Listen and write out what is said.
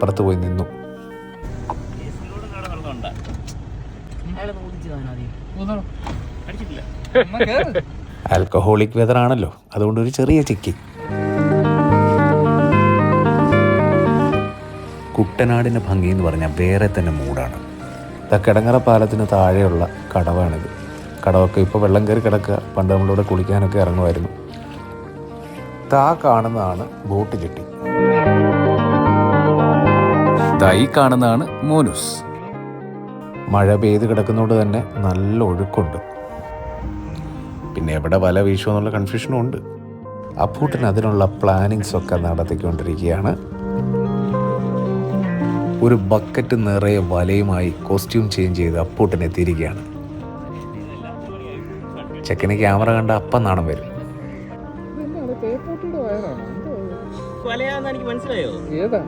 പുറത്ത് പോയി നിന്നു. ആൽക്കഹോളിക് വെതറാണല്ലോ, അതുകൊണ്ട് ഒരു ചെറിയ ചെക്കിങ്. കുട്ടനാടിൻ്റെ ഭംഗി എന്ന് പറഞ്ഞാൽ വേറെ തന്നെ മൂടാണ്. കിടങ്ങറ പാലത്തിന് താഴെയുള്ള കടവാണിത്. കടവൊക്കെ ഇപ്പോൾ വെള്ളം കയറി കിടക്കുക. പണ്ട് നമ്മളിവിടെ കുളിക്കാനൊക്കെ ഇറങ്ങുമായിരുന്നു. കാണുന്നതാണ് ബോട്ട് ജെട്ടി. ഈ കാണുന്നതാണ് മോനൂസ്. മഴ പെയ്ത് കിടക്കുന്നതുകൊണ്ട് തന്നെ നല്ല ഒഴുക്കുണ്ട്. പിന്നെ എവിടെ വല വീശുമെന്നുള്ള കൺഫ്യൂഷനും ഉണ്ട്. അപ്പൂട്ടൻ അതിനുള്ള പ്ലാനിങ്സ് ഒക്കെ നടത്തിക്കൊണ്ടിരിക്കുകയാണ്. ഒരു ബക്കറ്റ് നിറയെ വലയുമായി കോസ്റ്റ്യൂം ചേഞ്ച് ചെയ്ത് അപ്പൂട്ടൻ എത്തിയിരിക്കുകയാണ്. ചെക്കന് ക്യാമറ കണ്ട അപ്പം നാണം വരും. ഏതാ